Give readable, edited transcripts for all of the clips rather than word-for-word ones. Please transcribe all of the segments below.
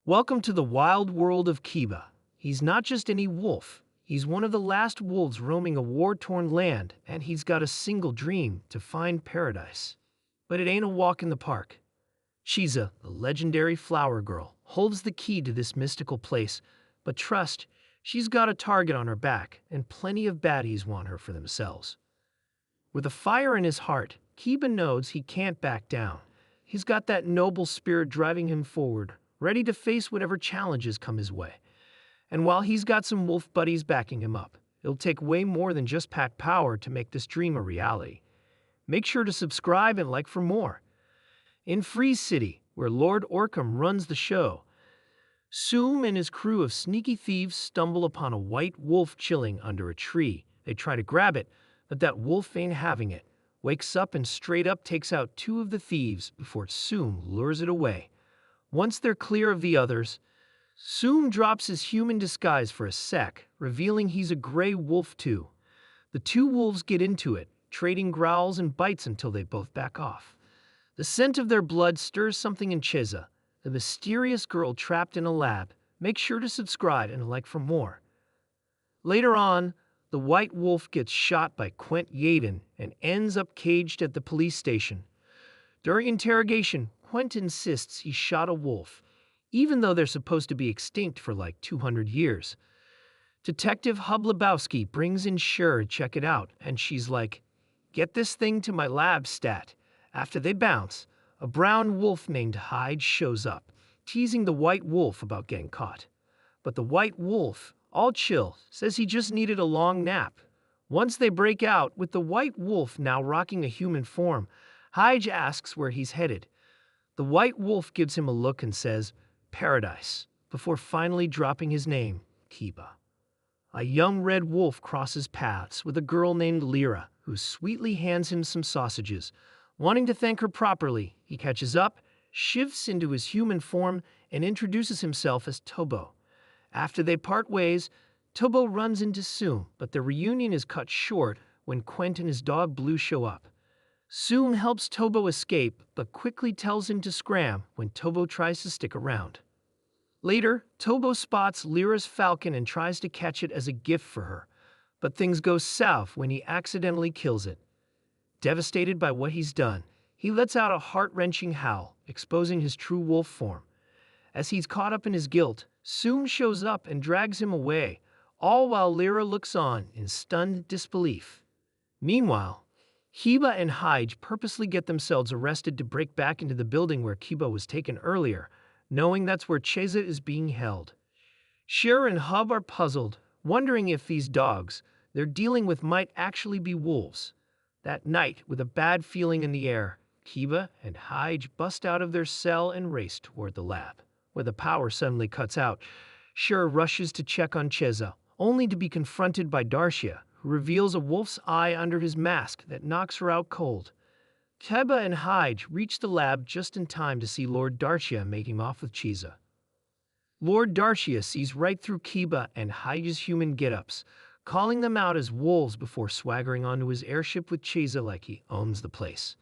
Welcome to the wild world of Kiba. He's not just any wolf. He's one of the last wolves roaming a war-torn land, and he's got a single dream: to find paradise. But it ain't a walk in the park. Chiza, the legendary flower girl, holds the key to this mystical place, but trust, she's got a target on her back, and plenty of baddies want her for themselves. With a fire in his heart, Kiba knows he can't back down. He's got that noble spirit driving him forward, ready to face whatever challenges come his way. And while he's got some wolf buddies backing him up, it'll take way more than just pack power to make this dream a reality. Make sure to subscribe and like for more. In Freeze City, where Lord Orcam runs the show, Soom and his crew of sneaky thieves stumble upon a white wolf chilling under a tree. They try to grab it, but that wolf ain't having it. Wakes up and straight up takes out two of the thieves before Soom lures it away. Once they're clear of the others, Soom drops his human disguise for a sec, revealing he's a gray wolf too. The two wolves get into it, trading growls and bites until they both back off. The scent of their blood stirs something in Chiza, the mysterious girl trapped in a lab. Make sure to subscribe and like for more. Later on, the white wolf gets shot by Quent Yaden and ends up caged at the police station. During interrogation, Quent insists he shot a wolf, even though they're supposed to be extinct for like 200 years. Detective Hub Lebowski brings in Cher to check it out, and she's like, "Get this thing to my lab stat." After they bounce, a brown wolf named Hyde shows up, teasing the white wolf about getting caught. But the white wolf, all chill, says he just needed a long nap. Once they break out, with the white wolf now rocking a human form, Hyde asks where he's headed. The white wolf gives him a look and says, "Paradise," before finally dropping his name, Kiba. A young red wolf crosses paths with a girl named Lyra, who sweetly hands him some sausages. Wanting to thank her properly, he catches up, shifts into his human form, and introduces himself as Tobo. After they part ways, Tobo runs into Soom, but the reunion is cut short when Quent and his dog Blue show up. Soom helps Tobo escape, but quickly tells him to scram when Tobo tries to stick around. Later, Tobo spots Lyra's falcon and tries to catch it as a gift for her, but things go south when he accidentally kills it. Devastated by what he's done, he lets out a heart-wrenching howl, exposing his true wolf form. As he's caught up in his guilt, Soom shows up and drags him away, all while Lyra looks on in stunned disbelief. Meanwhile, Kiba and Hyde purposely get themselves arrested to break back into the building where Kiba was taken earlier, knowing that's where Chiza is being held. Cher and Hub are puzzled, wondering if these dogs they're dealing with might actually be wolves. That night, with a bad feeling in the air, Kiba and Hyde bust out of their cell and race toward the lab, where the power suddenly cuts out. Cher rushes to check on Chiza, only to be confronted by Darcia, who reveals a wolf's eye under his mask that knocks her out cold. Kiba and Hyde reach the lab just in time to see Lord Darcia making off with Chiza. Lord Darcia sees right through Kiba and Hyde's human get-ups, calling them out as wolves before swaggering onto his airship with Chiza like he owns the place.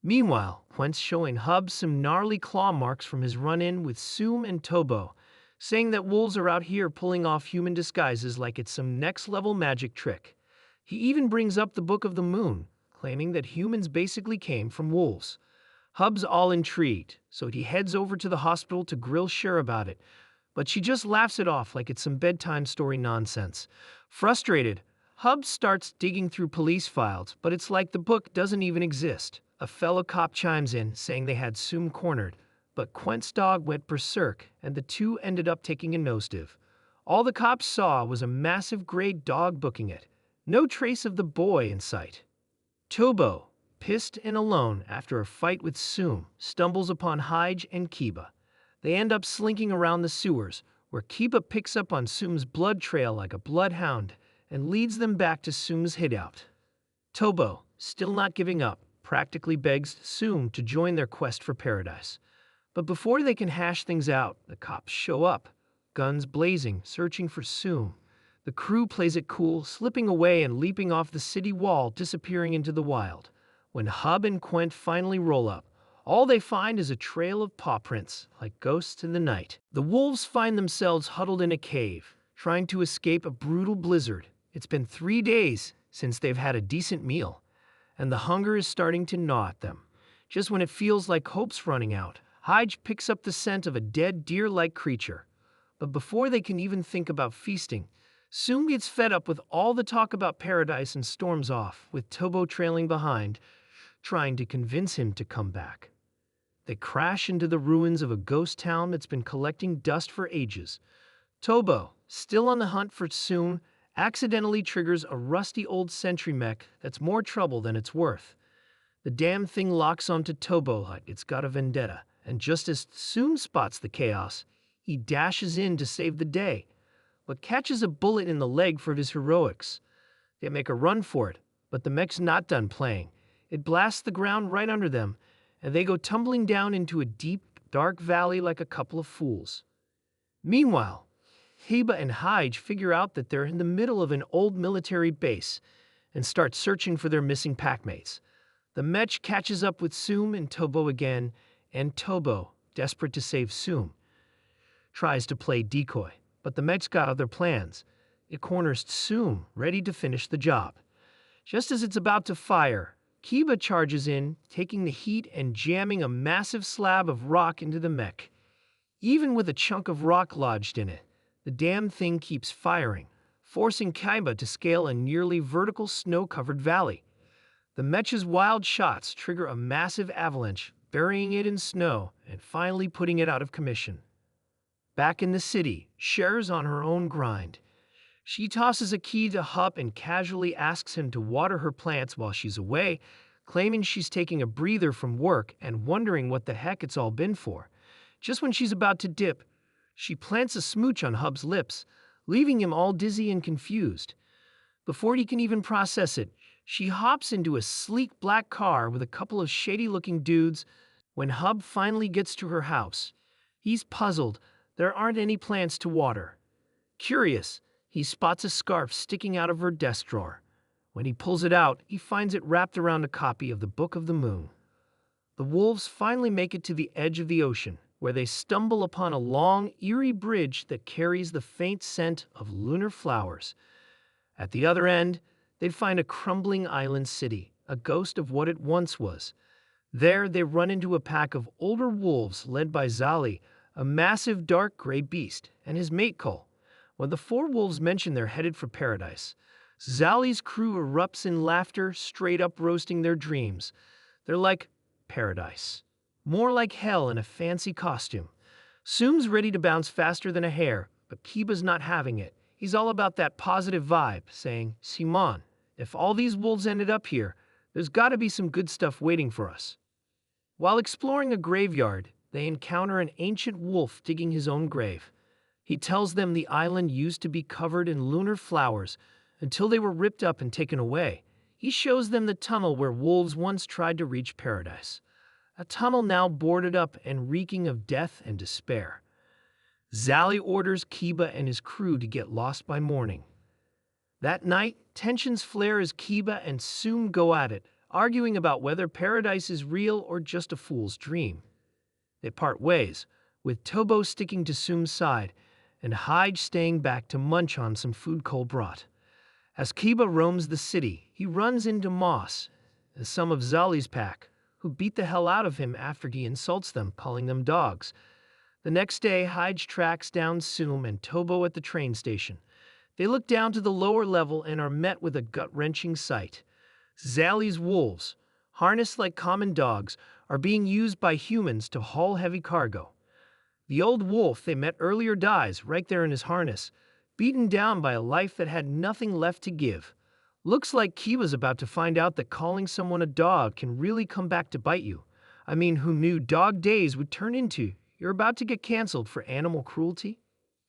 Meanwhile, Quent's showing Hub some gnarly claw marks from his run-in with Soom and Tobo, saying that wolves are out here pulling off human disguises like it's some next-level magic trick. He even brings up the Book of the Moon, claiming that humans basically came from wolves. Hub's all intrigued, so he heads over to the hospital to grill Cher about it, but she just laughs it off like it's some bedtime story nonsense. Frustrated, Hub starts digging through police files, but it's like the book doesn't even exist. A fellow cop chimes in, saying they had Soom cornered, but Quent's dog went berserk, and the two ended up taking a nosedive. All the cops saw was a massive gray dog booking it. No trace of the boy in sight. Tobo, pissed and alone after a fight with Soom, stumbles upon Hyde and Kiba. They end up slinking around the sewers, where Kiba picks up on Soom's blood trail like a bloodhound and leads them back to Soom's hideout. Tobo, still not giving up, practically begs Soom to join their quest for paradise. But before they can hash things out, the cops show up, guns blazing, searching for Soom. The crew plays it cool, slipping away and leaping off the city wall, disappearing into the wild. When Hub and Quent finally roll up, All they find is a trail of paw prints, like ghosts in the night. The wolves find themselves huddled in a cave, trying to escape a brutal blizzard. It's been 3 days since they've had a decent meal, and the hunger is starting to gnaw at them. Just when it feels like hope's running out, Hyde picks up the scent of a dead deer-like creature. But before they can even think about feasting, Soom gets fed up with all the talk about paradise and storms off, with Tobo trailing behind, trying to convince him to come back. They crash into the ruins of a ghost town that's been collecting dust for ages. Tobo, still on the hunt for Soom, accidentally triggers a rusty old sentry mech that's more trouble than it's worth. The damn thing locks onto Tobo like it's got a vendetta, and just as Soom spots the chaos, he dashes in to save the day, but catches a bullet in the leg for his heroics. They make a run for it, but the mech's not done playing. It blasts the ground right under them, and they go tumbling down into a deep, dark valley like a couple of fools. Meanwhile, Heba and Hyde figure out that they're in the middle of an old military base and start searching for their missing packmates. The mech catches up with Soom and Tobo again, and Tobo, desperate to save Soom, tries to play decoy, but the mech's got other plans. It corners Soom, ready to finish the job. Just as it's about to fire, Kiba charges in, taking the heat and jamming a massive slab of rock into the mech. Even with a chunk of rock lodged in it, the damn thing keeps firing, forcing Kiba to scale a nearly vertical snow-covered valley. The mech's wild shots trigger a massive avalanche, burying it in snow and finally putting it out of commission. Back in the city, Cher's on her own grind. She tosses a key to Hup and casually asks him to water her plants while she's away, claiming she's taking a breather from work and wondering what the heck it's all been for. Just when she's about to dip, she plants a smooch on Hub's lips, leaving him all dizzy and confused. Before he can even process it, she hops into a sleek black car with a couple of shady-looking dudes. When Hub finally gets to her house, he's puzzled. There aren't any plants to water. Curious, he spots a scarf sticking out of her desk drawer. When he pulls it out, he finds it wrapped around a copy of the Book of the Moon. The wolves finally make it to the edge of the ocean, where they stumble upon a long, eerie bridge that carries the faint scent of lunar flowers. At the other end, they'd find a crumbling island city, a ghost of what it once was. There, they run into a pack of older wolves led by Zali, a massive dark gray beast, and his mate Cole. When the 4 wolves mention they're headed for paradise, Zali's crew erupts in laughter, straight up roasting their dreams. They're like paradise, more like hell in a fancy costume. Soom's ready to bounce faster than a hare, but Kiba's not having it. He's all about that positive vibe, saying, "Simon, if all these wolves ended up here, there's got to be some good stuff waiting for us." While exploring a graveyard, they encounter an ancient wolf digging his own grave. He tells them the island used to be covered in lunar flowers until they were ripped up and taken away. He shows them the tunnel where wolves once tried to reach paradise, a tunnel now boarded up and reeking of death and despair. Zali orders Kiba and his crew to get lost by morning. That night, tensions flare as Kiba and Soom go at it, arguing about whether paradise is real or just a fool's dream. They part ways, with Tobo sticking to Soom's side and Hyde staying back to munch on some food Cole brought. As Kiba roams the city, he runs into Moss, some of Zali's pack, who beat the hell out of him after he insults them, calling them dogs. The next day, Hyde tracks down Soom and Tobo at the train station. They look down to the lower level and are met with a gut-wrenching sight. Zali's wolves, harnessed like common dogs, are being used by humans to haul heavy cargo. The old wolf they met earlier dies right there in his harness, beaten down by a life that had nothing left to give. Looks like Kiba's about to find out that calling someone a dog can really come back to bite you. I mean, who knew dog days would turn into "you're about to get canceled for animal cruelty"?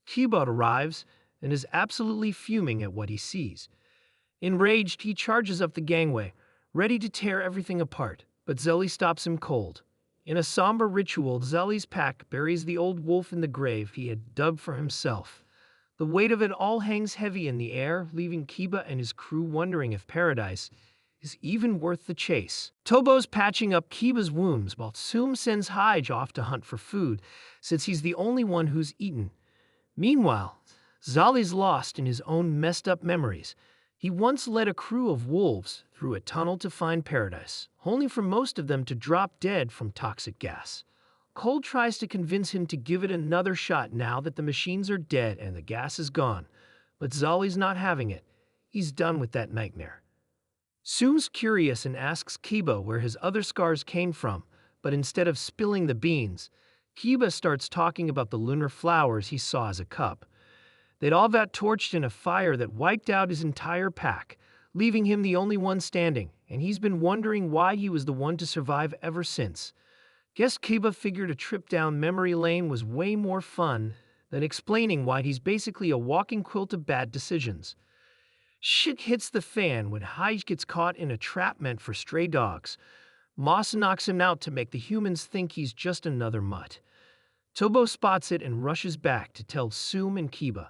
Kiba arrives and is absolutely fuming at what he sees. Enraged, he charges up the gangway, ready to tear everything apart, but Zali stops him cold. In a somber ritual, Zali's pack buries the old wolf in the grave he had dug for himself. The weight of it all hangs heavy in the air, leaving Kiba and his crew wondering if paradise is even worth the chase. Tobo's patching up Kiba's wounds while Soom sends Hyge off to hunt for food, since he's the only one who's eaten. Meanwhile, Zali's lost in his own messed up memories. He once led a crew of wolves through a tunnel to find paradise, only for most of them to drop dead from toxic gas. Cole tries to convince him to give it another shot now that the machines are dead and the gas is gone, but Zali's not having it. He's done with that nightmare. Soom's curious and asks Kiba where his other scars came from, but instead of spilling the beans, Kiba starts talking about the lunar flowers he saw as a cub. They'd all got torched in a fire that wiped out his entire pack, leaving him the only one standing, and he's been wondering why he was the one to survive ever since. Guess Kiba figured a trip down memory lane was way more fun than explaining why he's basically a walking quilt of bad decisions. Shit hits the fan when Hyge gets caught in a trap meant for stray dogs. Moss knocks him out to make the humans think he's just another mutt. Tobo spots it and rushes back to tell Soom and Kiba.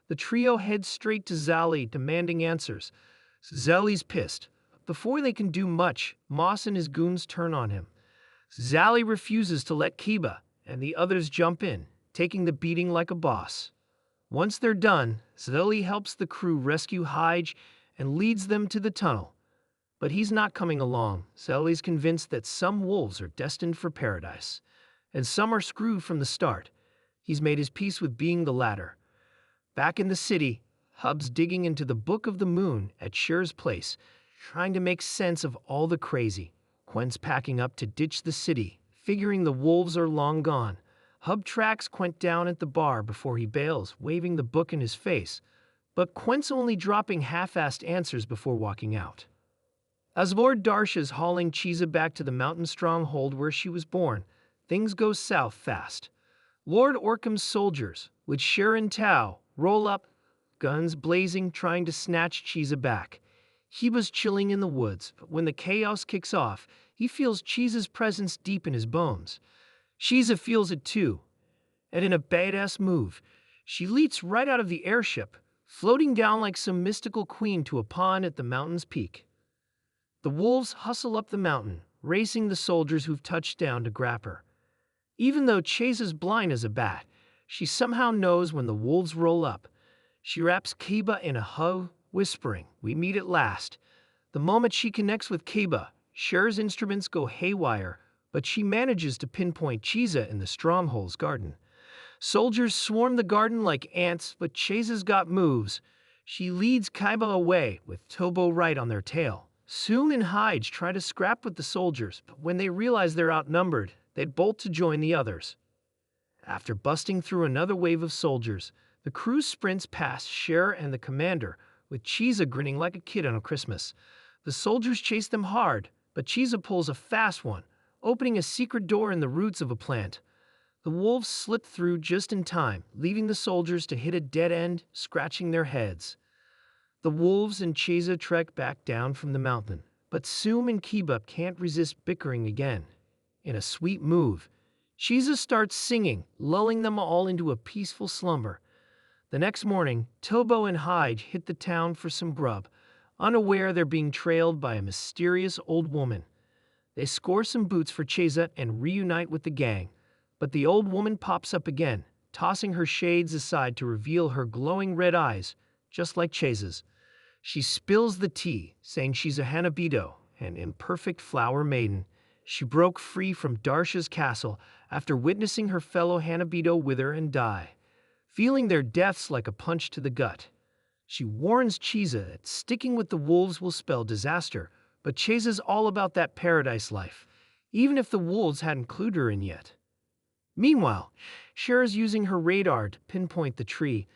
The trio heads straight to Zali, demanding answers. Zali's pissed. Before they can do much, Moss and his goons turn on him. Zali refuses to let Kiba, and the others jump in, taking the beating like a boss. Once they're done, Zali helps the crew rescue Hyge and leads them to the tunnel. But he's not coming along. Zali's convinced that some wolves are destined for paradise, and some are screwed from the start. He's made his peace with being the latter. Back in the city, Hub's digging into the Book of the Moon at Cher's place, trying to make sense of all the crazy. Quent's packing up to ditch the city, figuring the wolves are long gone. Hub tracks Quent down at the bar before he bails, waving the book in his face, but Quent's only dropping half-assed answers before walking out. As Lord Darsha's hauling Chiza back to the mountain stronghold where she was born, things go south fast. Lord Orcham's soldiers, with Cher and Tao, roll up, guns blazing, trying to snatch Chiza back. Kiba's chilling in the woods, but when the chaos kicks off, he feels Chiza's presence deep in his bones. Chiza feels it too, and in a badass move, she leaps right out of the airship, floating down like some mystical queen to a pond at the mountain's peak. The wolves hustle up the mountain, racing the soldiers who've touched down to grab her. Even though Chiza's blind as a bat, she somehow knows when the wolves roll up. She wraps Kiba in a hug, whispering, "We meet at last." The moment she connects with Kiba, Cher's instruments go haywire, but she manages to pinpoint Chiza in the stronghold's garden. Soldiers swarm the garden like ants, but Chiza's got moves. She leads Kiba away, with Tobo right on their tail. Soom and Hyge try to scrap with the soldiers, but when they realize they're outnumbered, they'd bolt to join the others. After busting through another wave of soldiers, the crew sprints past Cher and the commander, with Chiza grinning like a kid on Christmas. The soldiers chase them hard, but Chiza pulls a fast one, opening a secret door in the roots of a plant. The wolves slip through just in time, leaving the soldiers to hit a dead end, scratching their heads. The wolves and Chiza trek back down from the mountain, but Soom and Kiba can't resist bickering again. In a sweet move, Chiza starts singing, lulling them all into a peaceful slumber. The next morning, Tobo and Hyge hit the town for some grub, unaware they're being trailed by a mysterious old woman. They score some boots for Chiza and reunite with the gang, but the old woman pops up again, tossing her shades aside to reveal her glowing red eyes, just like Chiza's. She spills the tea, saying she's a Hanabito, an imperfect flower maiden. She broke free from Darsha's castle after witnessing her fellow Hanabito wither and die, feeling their deaths like a punch to the gut. She warns Chiza that sticking with the wolves will spell disaster, but Chiza's all about that paradise life, even if the wolves hadn't clued her in yet. Meanwhile, Cher's using her radar to pinpoint the tree,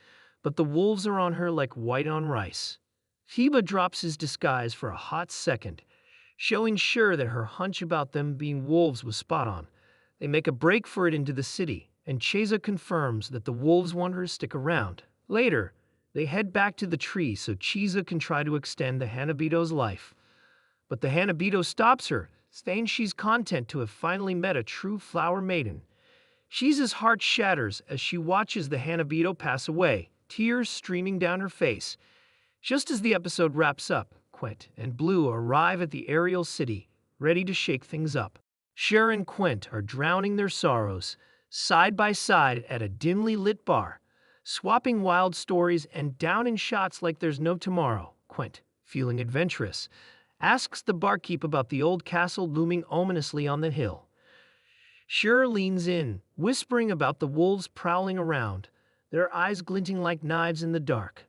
but the wolves are on her like white on rice. Kiba drops his disguise for a hot second, showing Cher that her hunch about them being wolves was spot on. They make a break for it into the city, and Chiza confirms that the wolves want her to stick around. Later, they head back to the tree so Chiza can try to extend the Hanabito's life. But the Hanabito stops her, saying she's content to have finally met a true flower maiden. Chiza's heart shatters as she watches the Hanabito pass away, tears streaming down her face. Just as the episode wraps up, Quint and Blue arrive at the aerial city, ready to shake things up. Cher and Quint are drowning their sorrows, side by side at a dimly lit bar, swapping wild stories and downing shots like there's no tomorrow. Quint, feeling adventurous, asks the barkeep about the old castle looming ominously on the hill. Cher leans in, whispering about the wolves prowling around, their eyes glinting like knives in the dark.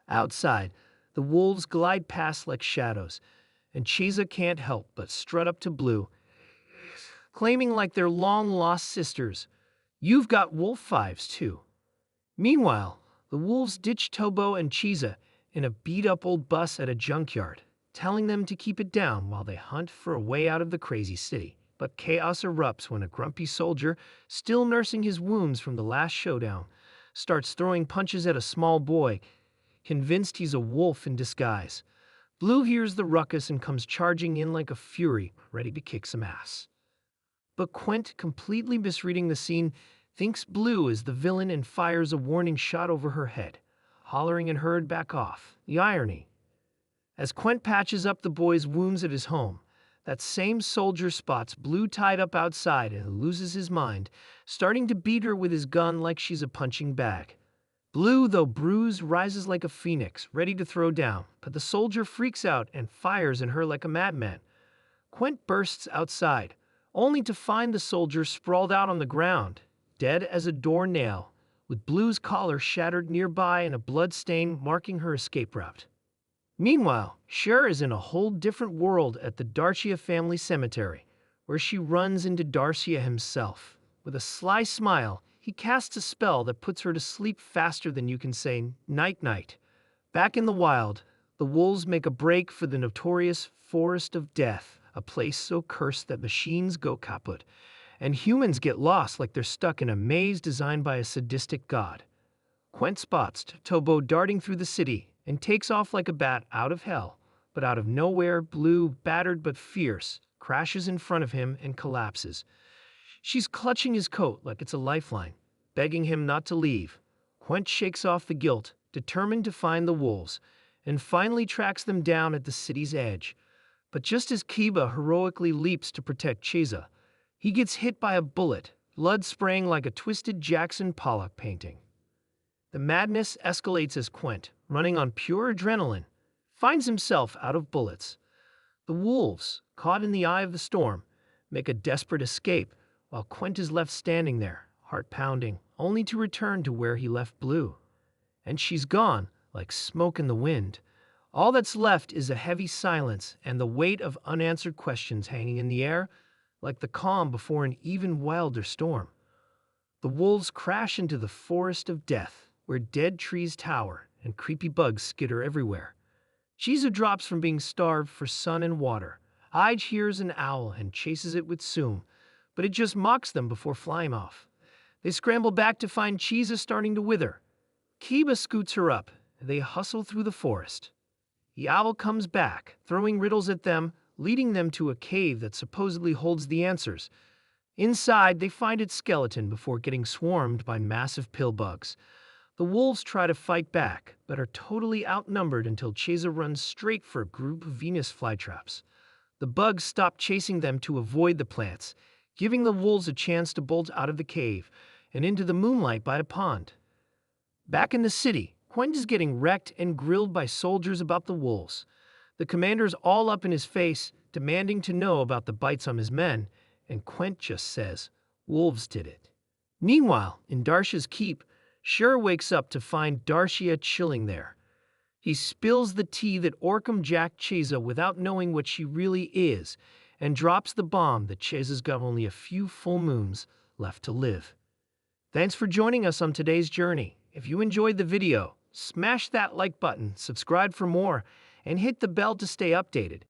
Outside, the wolves glide past like shadows, and Chiza can't help but strut up to Blue, claiming like they're long-lost sisters, "You've got wolf fives, too." Meanwhile, the wolves ditch Tobo and Chiza in a beat-up old bus at a junkyard, telling them to keep it down while they hunt for a way out of the crazy city. But chaos erupts when a grumpy soldier, still nursing his wounds from the last showdown, starts throwing punches at a small boy, convinced he's a wolf in disguise. Blue hears the ruckus and comes charging in like a fury, ready to kick some ass. But Quint, completely misreading the scene, thinks Blue is the villain and fires a warning shot over her head, hollering at her to back off. The irony. As Quint patches up the boy's wounds at his home, that same soldier spots Blue tied up outside and loses his mind, starting to beat her with his gun like she's a punching bag. Blue, though bruised, rises like a phoenix, ready to throw down, but the soldier freaks out and fires at her like a madman. Quint bursts outside, only to find the soldier sprawled out on the ground, dead as a doornail, with Blue's collar shattered nearby and a blood stain marking her escape route. Meanwhile, Cher is in a whole different world at the Darcia family cemetery, where she runs into Darcia himself. With a sly smile, he casts a spell that puts her to sleep faster than you can say night-night. Back in the wild, the wolves make a break for the notorious Forest of Death, a place so cursed that machines go kaput, and humans get lost like they're stuck in a maze designed by a sadistic god. Quint spots Tobo darting through the city and takes off like a bat out of hell, but out of nowhere, Blue, battered but fierce, crashes in front of him and collapses. She's clutching his coat like it's a lifeline, begging him not to leave. Quint shakes off the guilt, determined to find the wolves, and finally tracks them down at the city's edge. But just as Kiba heroically leaps to protect Chiza, he gets hit by a bullet, blood spraying like a twisted Jackson Pollock painting. The madness escalates as Quint, running on pure adrenaline, finds himself out of bullets. The wolves, caught in the eye of the storm, make a desperate escape, while Quint is left standing there, heart pounding, only to return to where he left Blue. And she's gone, like smoke in the wind. All that's left is a heavy silence and the weight of unanswered questions hanging in the air, like the calm before an even wilder storm. The wolves crash into the Forest of Death, where dead trees tower and creepy bugs skitter everywhere. Chiza drops from being starved for sun and water. Ige hears an owl and chases it with Soom, but it just mocks them before flying off. They scramble back to find Chiza starting to wither. Kiba scoots her up, and they hustle through the forest. The owl comes back, throwing riddles at them, leading them to a cave that supposedly holds the answers. Inside, they find its skeleton before getting swarmed by massive pill bugs. The wolves try to fight back, but are totally outnumbered until Chiza runs straight for a group of Venus flytraps. The bugs stop chasing them to avoid the plants, giving the wolves a chance to bolt out of the cave and into the moonlight by the pond. Back in the city, Quint is getting wrecked and grilled by soldiers about the wolves. The commander's all up in his face, demanding to know about the bites on his men, and Quint just says, "Wolves did it." Meanwhile, in Darcia's keep, Cher wakes up to find Darcia chilling there. He spills the tea that Orcam jacked Chiza without knowing what she really is, and drops the bomb that Chiza's got only a few full moons left to live. Thanks for joining us on today's journey. If you enjoyed the video, smash that like button, subscribe for more, and hit the bell to stay updated.